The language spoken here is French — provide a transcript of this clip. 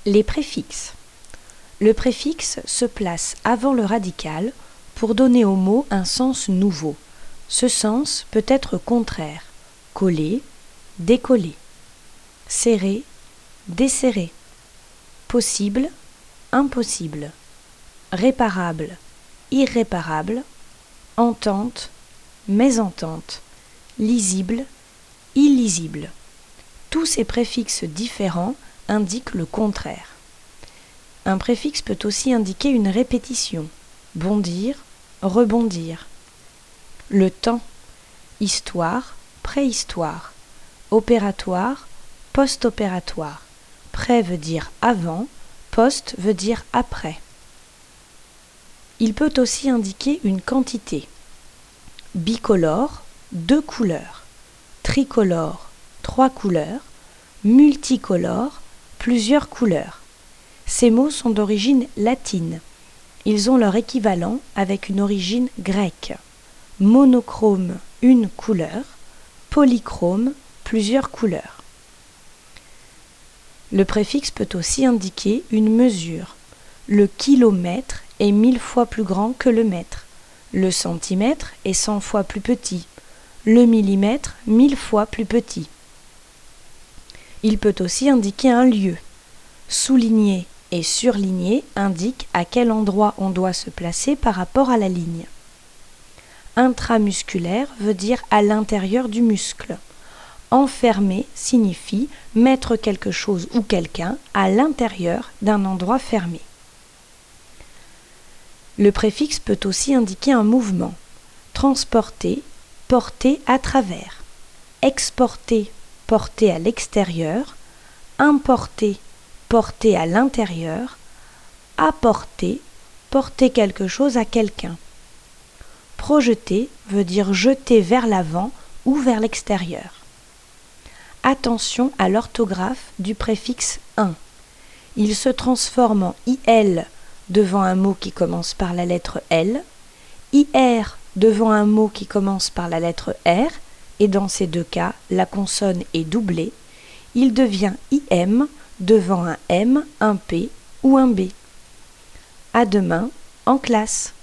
Les préfixes. Le préfixe se place avant le radical pour donner au mot un sens nouveau. Ce sens peut être contraire, coller, décoller, serrer, desserrer, possible, impossible, réparable, irréparable, entente, mésentente, lisible, illisible. Tous ces préfixes différents indiquent le contraire. Un préfixe peut aussi indiquer une répétition, bondir, rebondir. Le temps, histoire, préhistoire, opératoire, post-opératoire. Pré veut dire avant, post veut dire après. Il peut aussi indiquer une quantité. Bicolore, 2 couleurs. Tricolore, 3 couleurs. Multicolore, plusieurs couleurs. Ces mots sont d'origine latine. Ils ont leur équivalent avec une origine grecque. Monochrome, 1 couleur. Polychrome, plusieurs couleurs. Le préfixe peut aussi indiquer une mesure. Le kilomètre est 1000 fois plus grand que le mètre. Le centimètre est 100 fois plus petit. Le millimètre, 1000 fois plus petit. Il peut aussi indiquer un lieu. Souligné et surligné indiquent à quel endroit on doit se placer par rapport à la ligne. Intramusculaire veut dire à l'intérieur du muscle. Enfermé signifie mettre quelque chose ou quelqu'un à l'intérieur d'un endroit fermé. Le préfixe peut aussi indiquer un mouvement. Transporter, porter à travers. Exporter, porter à l'extérieur. Importer, porter à l'intérieur. Apporter, porter quelque chose à quelqu'un. Projeter veut dire jeter vers l'avant ou vers l'extérieur. Attention à l'orthographe du préfixe un. Il se transforme en IL devant un mot qui commence par la lettre L, IR devant un mot qui commence par la lettre R, et dans ces deux cas, la consonne est doublée. Il devient IM devant un M, un P ou un B. À demain, en classe.